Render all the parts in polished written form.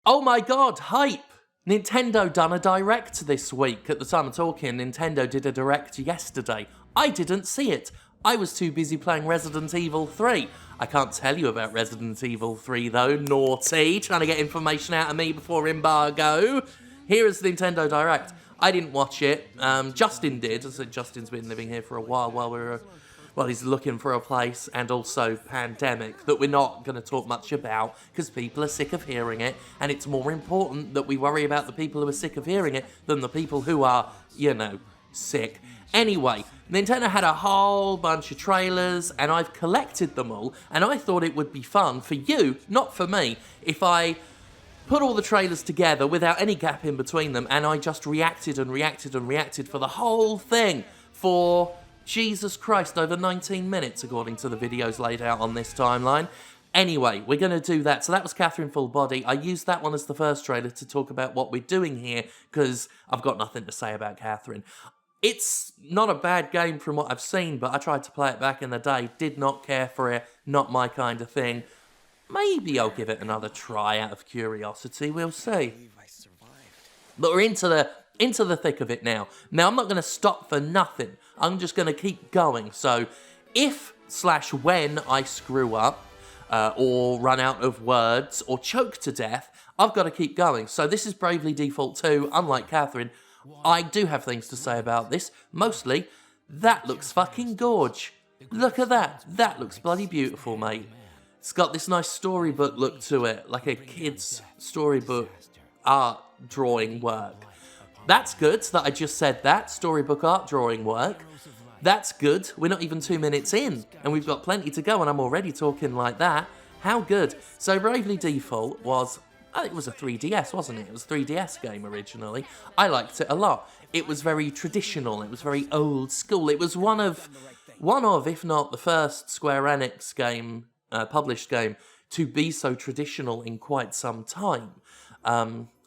Oh my god, hype! Nintendo done a direct this week. At the time of talking, Nintendo did a direct yesterday. I didn't see it. I was too busy playing Resident Evil 3. I can't tell you about Resident Evil 3 though, naughty, trying to get information out of me before embargo. Here is the Nintendo Direct. I didn't watch it, Justin did. I said Justin's been living here for a while he's looking for a place, and also pandemic, that we're not going to talk much about because people are sick of hearing it, and it's more important that we worry about the people who are sick of hearing it than the people who are, sick. Anyway, Nintendo had a whole bunch of trailers, and I've collected them all, and I thought it would be fun for you, not for me, if I put all the trailers together without any gap in between them, and I just reacted for the whole thing for, Jesus Christ, over 19 minutes, according to the videos laid out on this timeline. Anyway, we're going to do that. So that was Catherine Full Body. I used that one as the first trailer to talk about what we're doing here, because I've got nothing to say about Catherine. It's not a bad game from what I've seen, but I tried to play it back in the day, did not care for it, not my kind of thing. Maybe I'll give it another try out of curiosity, we'll see. But we're into the thick of it now. Now, I'm not going to stop for nothing. I'm just going to keep going. So, if/when I screw up, or run out of words, or choke to death, I've got to keep going. So this is Bravely Default 2, unlike Catherine. I do have things to say about this. Mostly, that looks fucking gorge. Look at that. That looks bloody beautiful, mate. It's got this nice storybook look to it, like a kid's storybook art drawing work. That's good that I just said that, storybook art drawing work. That's good. We're not even 2 minutes in, and we've got plenty to go, and I'm already talking like that. How good. So Bravely Default was, it was a 3DS, wasn't it? It was a 3DS game originally. I liked it a lot. It was very traditional. It was very old school. It was one of, if not the first Square Enix game, published game, to be so traditional in quite some time.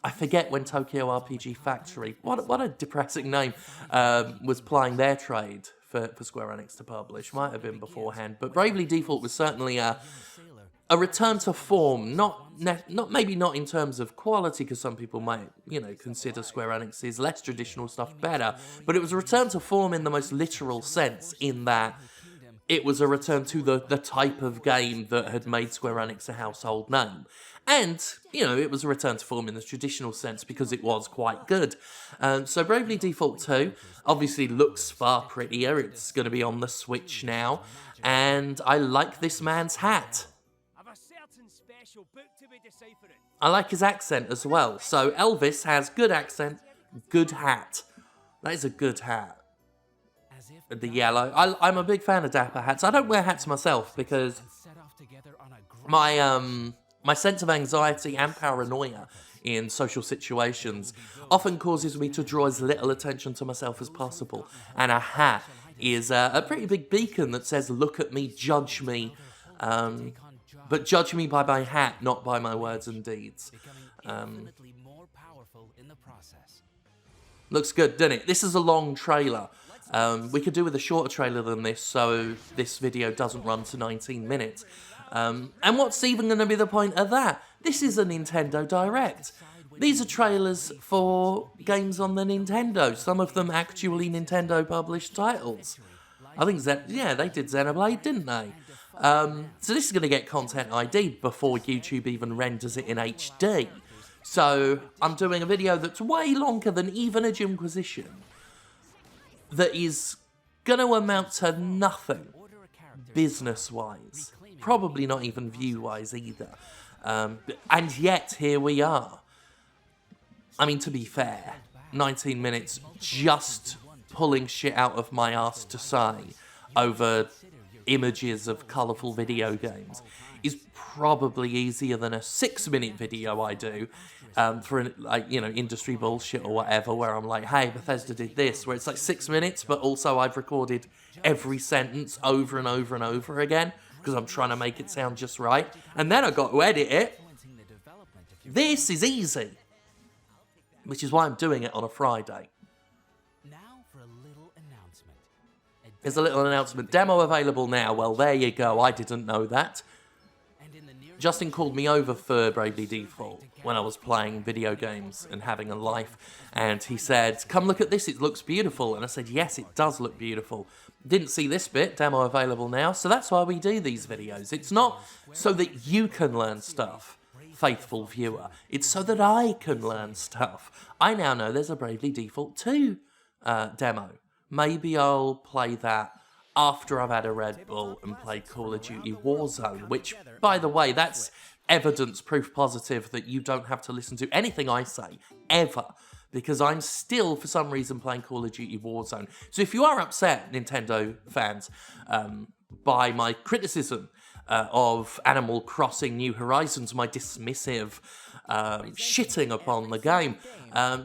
I forget when Tokyo RPG Factory, what a depressing name, was plying their trade for Square Enix to publish. Might have been beforehand, but Bravely Default was certainly a return to form, maybe not in terms of quality, because some people might, consider Square Enix's less traditional stuff better, but it was a return to form in the most literal sense, in that it was a return to the type of game that had made Square Enix a household name. And, it was a return to form in the traditional sense because it was quite good. So Bravely Default 2 obviously looks far prettier. It's going to be on the Switch now. And I like this man's hat. I like his accent as well. So Elvis has good accent, good hat. That is a good hat. The yellow. I'm a big fan of dapper hats. I don't wear hats myself because my sense of anxiety and paranoia in social situations often causes me to draw as little attention to myself as possible. And a hat is a pretty big beacon that says, look at me, judge me. But judge me by my hat, not by my words and deeds. Looks good, doesn't it? This is a long trailer. We could do with a shorter trailer than this, so this video doesn't run to 19 minutes. And what's even going to be the point of that? This is a Nintendo Direct. These are trailers for games on the Nintendo. Some of them actually Nintendo-published titles. I think they did Xenoblade, didn't they? So this is going to get content ID'd before YouTube even renders it in HD. So I'm doing a video that's way longer than even a Jimquisition, that is going to amount to nothing business-wise. Probably not even view-wise either. And yet, here we are. I mean, to be fair, 19 minutes just pulling shit out of my ass to say over images of colourful video games is probably easier than a 6-minute video I do for industry bullshit or whatever, where I'm like, hey, Bethesda did this, where it's like 6 minutes, but also I've recorded every sentence over and over and over again because I'm trying to make it sound just right, and then I've got to edit it. This is easy, which is why I'm doing it on a Friday. There's a little announcement. Demo available now. Well, there you go. I didn't know that. Justin called me over for Bravely Default when I was playing video games and having a life, and he said, come look at this, it looks beautiful. And I said, yes, it does look beautiful. Didn't see this bit, demo available now, so that's why we do these videos. It's not so that you can learn stuff, faithful viewer. It's so that I can learn stuff. I now know there's a Bravely Default 2 demo. Maybe I'll play that after I've had a Red Bull and played Call of Duty Warzone, which, by the way, that's evidence, proof positive that you don't have to listen to anything I say, ever, because I'm still, for some reason, playing Call of Duty Warzone. So if you are upset, Nintendo fans, by my criticism of Animal Crossing New Horizons, my dismissive shitting upon the game,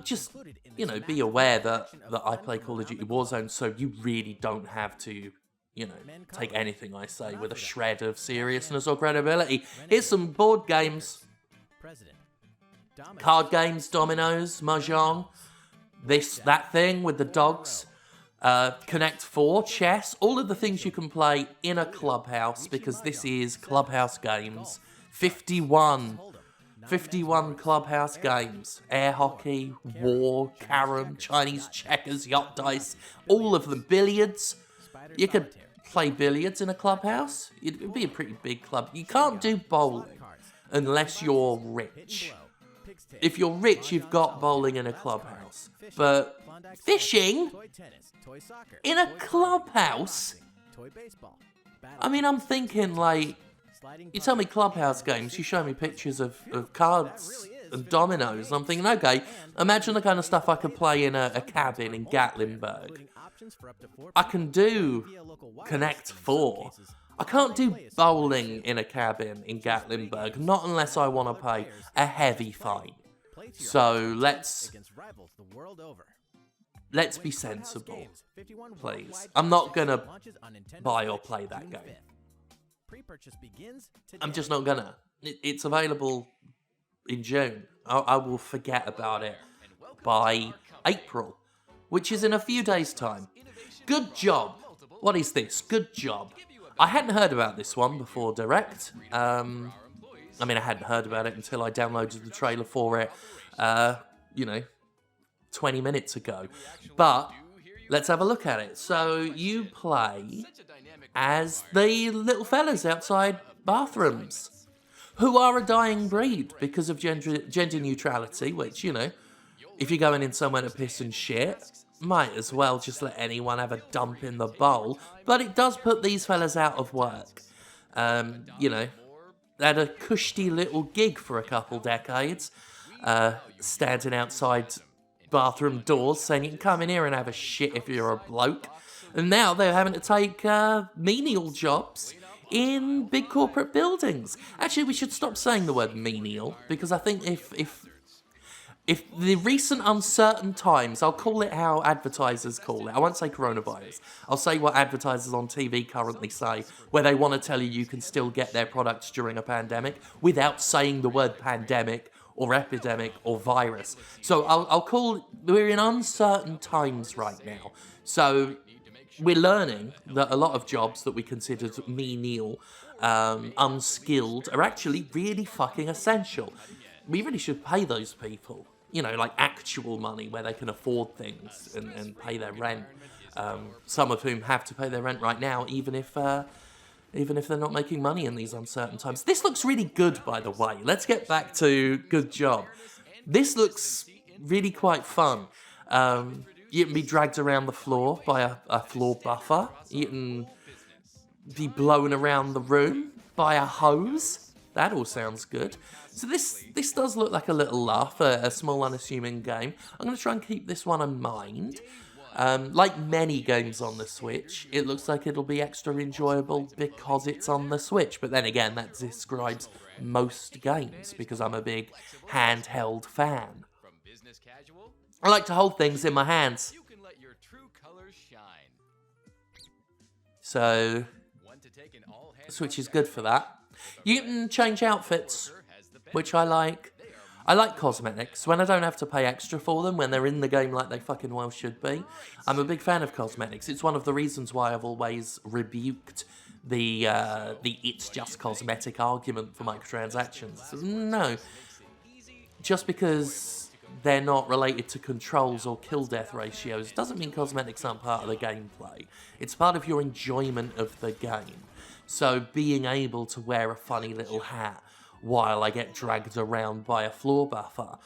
just, you know, be aware that I play Call of Duty Warzone, so you really don't have to, you know, take anything I say with a shred of seriousness or credibility. Here's some board games. Card games, dominoes, mahjong, that thing with the dogs, Connect 4, chess, all of the things you can play in a clubhouse, because this is Clubhouse Games. 51 Clubhouse Games. Air hockey, war, carom, Chinese checkers, yacht dice, all of them. Billiards. You could play billiards in a clubhouse. It'd be a pretty big club. You can't do bowling unless you're rich. If you're rich, you've got bowling in a clubhouse. But fishing in a clubhouse? I mean, I'm thinking, like, you tell me Clubhouse Games, you show me pictures of cards and dominoes, and I'm thinking, okay, imagine the kind of stuff I could play in a cabin in Gatlinburg. I can do Connect 4. I can't do bowling in a cabin in Gatlinburg, not unless I want to pay a heavy fine. So let's be sensible, please. I'm not gonna buy or play that game. I'm just not gonna. It's available in June. I will forget about it by April, which is in a few days' time. Good job. What is this? Good job. I hadn't heard about this one before Direct. I mean, I hadn't heard about it until I downloaded the trailer for it, 20 minutes ago. But let's have a look at it. So you play as the little fellas outside bathrooms, who are a dying breed because of gender neutrality, which, you know, if you're going in somewhere to piss and shit, might as well just let anyone have a dump in the bowl. But it does put these fellas out of work. You know, they had a cushy little gig for a couple decades, standing outside bathroom doors saying you can come in here and have a shit if you're a bloke. And now they're having to take menial jobs in big corporate buildings. Actually, we should stop saying the word menial, because I think if the recent uncertain times, I'll call it how advertisers call it. I won't say coronavirus. I'll say what advertisers on TV currently say, where they want to tell you can still get their products during a pandemic without saying the word pandemic or epidemic or virus. So I'll call, we're in uncertain times right now. So we're learning that a lot of jobs that we considered menial, unskilled, are actually really fucking essential. We really should pay those people, you know, like actual money where they can afford things and pay their rent. Some of whom have to pay their rent right now, even if they're not making money in these uncertain times. This looks really good, by the way. Let's get back to good job. This looks really quite fun. You can be dragged around the floor by a floor buffer. You can be blown around the room by a hose. That all sounds good. So this does look like a little laugh, a small unassuming game. I'm going to try and keep this one in mind. Like many games on the Switch, it looks like it'll be extra enjoyable because it's on the Switch. But then again, that describes most games, because I'm a big handheld fan. I like to hold things in my hands. So, the Switch is good for that. You can change outfits, which I like. I like cosmetics when I don't have to pay extra for them, when they're in the game like they fucking well should be. I'm a big fan of cosmetics. It's one of the reasons why I've always rebuked the it's just cosmetic argument for microtransactions. No, just because they're not related to controls or kill-death ratios doesn't mean cosmetics aren't part of the gameplay. It's part of your enjoyment of the game. So being able to wear a funny little hat while I get dragged around by a floor buffer,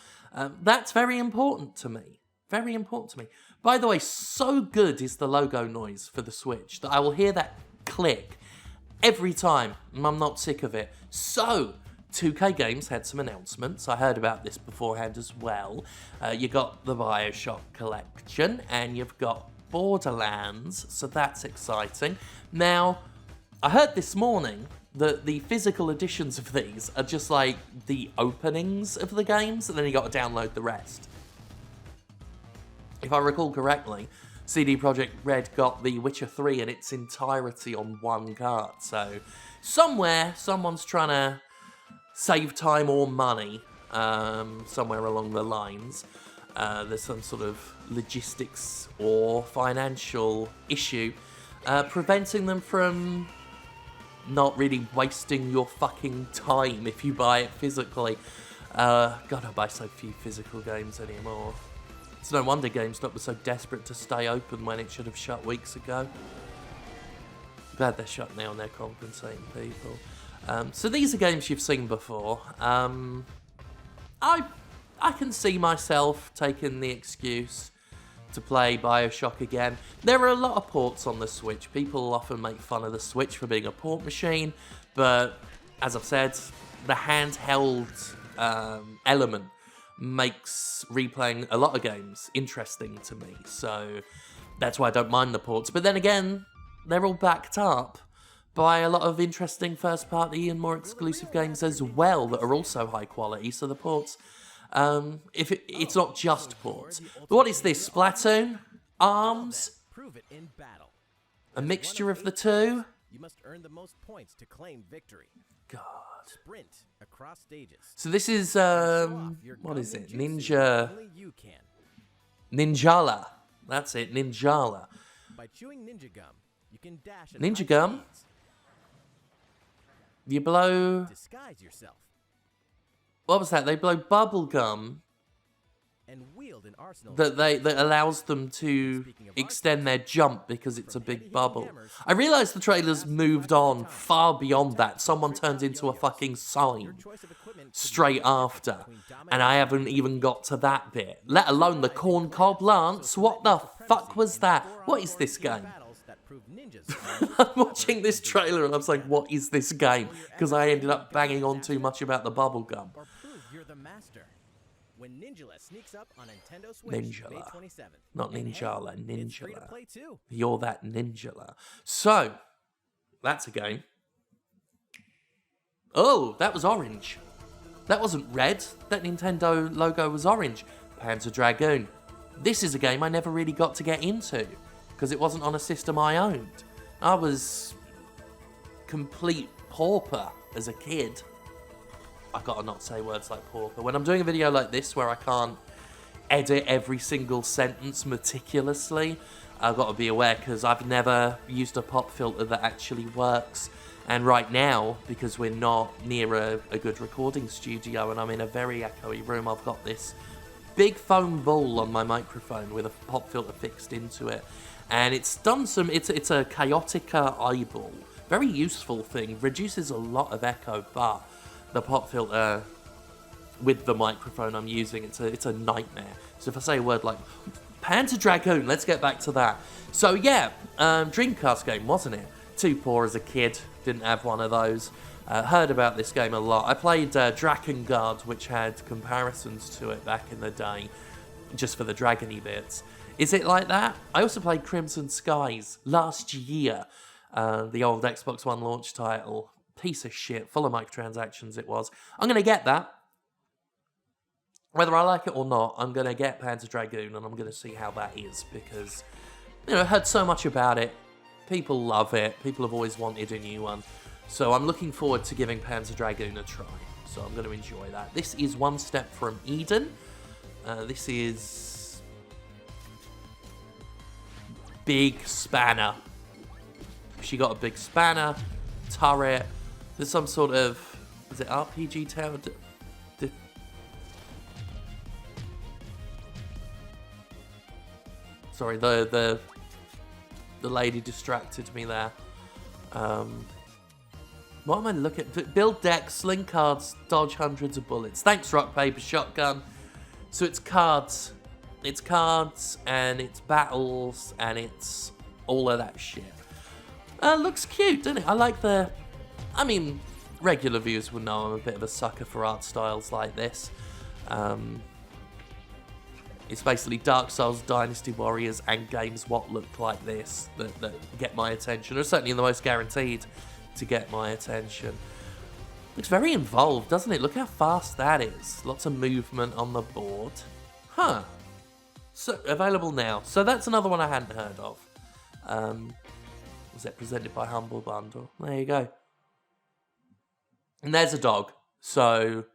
that's very important to me. Very important to me. By the way, so good is the logo noise for the Switch that I will hear that click every time, and I'm not sick of it. So, 2K Games had some announcements. I heard about this beforehand as well. You got the Bioshock collection, and you've got Borderlands, so that's exciting. Now, I heard this morning that the physical editions of these are just like the openings of the games, and then you got to download the rest. If I recall correctly, CD Projekt Red got The Witcher 3 in its entirety on one cart, so somewhere, someone's trying to save time or money, somewhere along the lines. There's some sort of logistics or financial issue preventing them from not really wasting your fucking time if you buy it physically. God, I buy so few physical games anymore. It's no wonder GameStop was so desperate to stay open when it should have shut weeks ago. Glad they're shut now and they're compensating people. So these are games you've seen before. I can see myself taking the excuse to play Bioshock again. There are a lot of ports on the Switch. People often make fun of the Switch for being a port machine, but as I've said, the handheld element makes replaying a lot of games interesting to me, so that's why I don't mind the ports. But then again, they're all backed up by a lot of interesting first-party and more exclusive games as well that are also high quality, so the ports, it's not just ports. But what is this, Splatoon? ARMS? A mixture of the two? You must earn the most points to claim victory. God. Sprint across stages. So this is what is it? Ninjala. That's it, Ninjala. By chewing ninja gum, you can dash. Ninja gum? You blow. Disguise yourself. What was that? They blow bubble gum that allows them to extend their jump because it's a big bubble. I realise the trailer's moved on far beyond that. Someone turned into a fucking sign straight after, and I haven't even got to that bit, let alone the corn cob lance. What the fuck was that? What is this game? I'm watching this trailer and I'm like, what is this game? Because I ended up banging on too much about the bubble gum. When Ninjala sneaks up on Nintendo Switch, May 27th. Not Ninjala, Ninjala. You're that Ninjala. So, that's a game. Oh, that was orange. That wasn't red. That Nintendo logo was orange. Panzer Dragoon. This is a game I never really got to get into because it wasn't on a system I owned. I was complete pauper as a kid. I've got to not say words like pauper. When I'm doing a video like this where I can't edit every single sentence meticulously, I've got to be aware because I've never used a pop filter that actually works. And right now, because we're not near a good recording studio and I'm in a very echoey room, I've got this big foam ball on my microphone with a pop filter fixed into it. And it's done some, it's a Chaotica eyeball. Very useful thing, reduces a lot of echo, but the pop filter with the microphone I'm using, it's a nightmare. So if I say a word like Panzer Dragoon, let's get back to that. So yeah, Dreamcast game, wasn't it? Too poor as a kid, didn't have one of those. Heard about this game a lot. I played Drakengard, which had comparisons to it back in the day, just for the dragony bits. Is it like that? I also played Crimson Skies last year, the old Xbox One launch title. Piece of shit, full of microtransactions it was. I'm going to get that. Whether I like it or not, I'm going to get Panzer Dragoon and I'm going to see how that is because, you know, I heard so much about it. People love it. People have always wanted a new one. So I'm looking forward to giving Panzer Dragoon a try. So I'm going to enjoy that. This is One Step from Eden. This is Big Spanner. She got a big spanner, turret. There's some sort of, is it RPG tower? Sorry, the lady distracted me there. What am I looking at? Build decks, sling cards, dodge hundreds of bullets. Thanks, rock, paper, shotgun. So it's cards. It's cards, and it's battles, and it's all of that shit. Looks cute, doesn't it? I like the... I mean, regular viewers will know I'm a bit of a sucker for art styles like this. It's basically Dark Souls, Dynasty Warriors, and games what look like this that get my attention, or certainly the most guaranteed to get my attention. Looks very involved, doesn't it? Look how fast that is. Lots of movement on the board. Huh. So, available now. So that's another one I hadn't heard of. Was it presented by Humble Bundle? There you go. And there's a dog. So,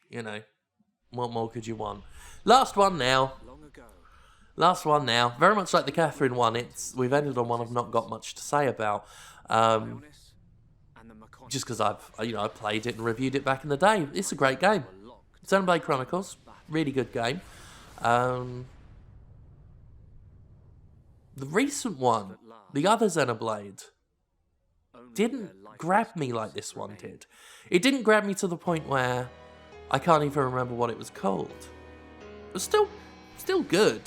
you know, what more could you want? Last one now. Last one now. Very much like the Catherine one. We've ended on one I've not got much to say about. Just because I played it and reviewed it back in the day. It's a great game. Xenoblade Chronicles, really good game. The recent one, the other Xenoblade, didn't grab me like this one did. It didn't grab me to the point where I can't even remember what it was called. It was still good.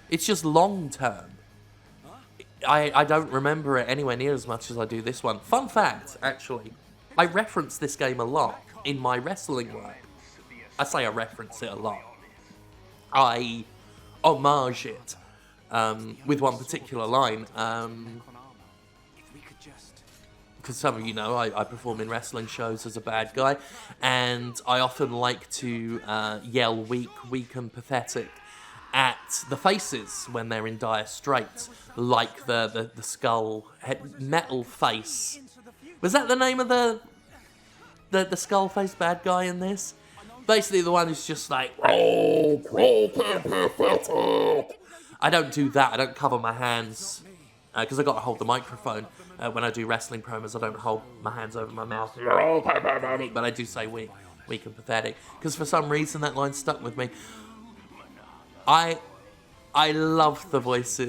It's just long term. I don't remember it anywhere near as much as I do this one. Fun fact, actually, I reference this game a lot in my wrestling work. I say I reference it a lot. I homage it with one particular line. Because some of you know, I perform in wrestling shows as a bad guy, and I often like to yell weak and pathetic at the faces when they're in dire straits, like the skull metal face. Was that the name of the skull face bad guy in this? Basically the one who's just like, oh, pathetic. I don't do that. I don't cover my hands because I got to hold the microphone when I do wrestling promos. I don't hold my hands over my mouth, but I do say weak and pathetic because for some reason that line stuck with me. I love the voice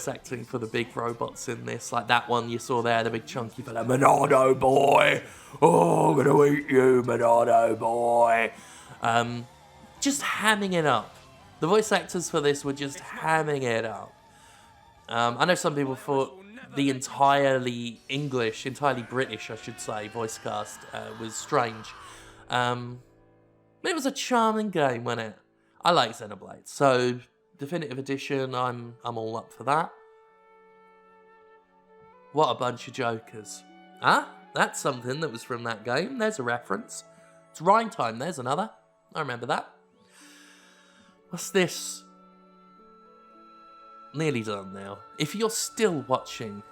acting for the big robots in this. Like that one you saw there, the big chunky fella, Monado boy. Oh, I'm gonna eat you, Monado boy. Just hamming it up. The voice actors for this were just hamming it up. I know some people thought the entirely British, I should say, voice cast was strange. But it was a charming game, wasn't it? I like Xenoblade, so Definitive Edition, I'm all up for that. What a bunch of jokers. Huh? That's something that was from that game. There's a reference. It's Rhyme Time, there's another. I remember that. What's this? Nearly done now. If you're still watching,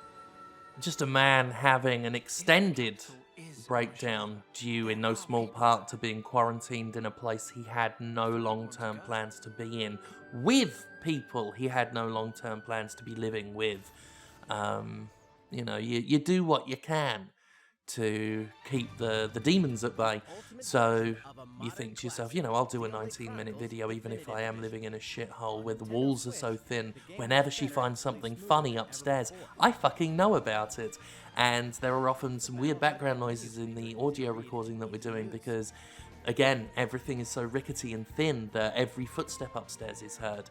just a man having an extended breakdown due in no small part to being quarantined in a place he had no long-term plans to be in, with people he had no long-term plans to be living with. You do what you can to keep the demons at bay. So you think to yourself, I'll do a 19-minute video even if I am living in a shithole where the walls are so thin. Whenever she finds something funny upstairs, I fucking know about it. And there are often some weird background noises in the audio recording that we're doing because, again, everything is so rickety and thin that every footstep upstairs is heard.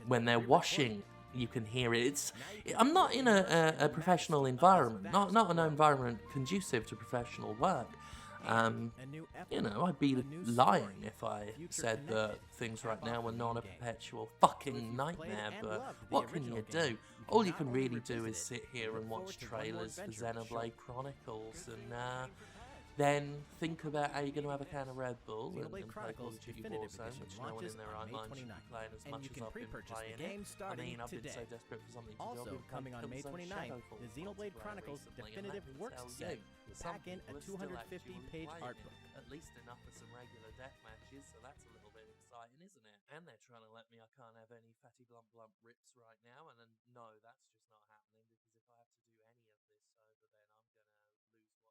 When they're washing, you can hear it. I'm not in a professional environment, not an environment conducive to professional work. I'd be lying if I said that things right now were not a perpetual fucking nightmare, but what can you do? All you can really do is sit here and watch trailers for Xenoblade Chronicles, and then think about how you're going to have a can of Red Bull Xenoblade and play Call Chronicles of Duty Definitive Warzone, Edition which no one launches in their on right May mind should be 29th, playing as and much you as can I've been pre-purchase the playing game it. starting I've been so today. desperate for something to do. Also, I've been coming on May playing 29th, Shadowfall the for Xenoblade multiplayer Chronicles recently, and Definitive let me Works tell Set. you, some Pack in a people are still 250 actually page playing art it. book. At least enough for some regular death matches, so that's a little bit exciting, isn't it? And they're trying to let me I can't have any fatty glump rips right now, and then no, that's just not happening, because if I have to do any of this over, then I'm gonna lose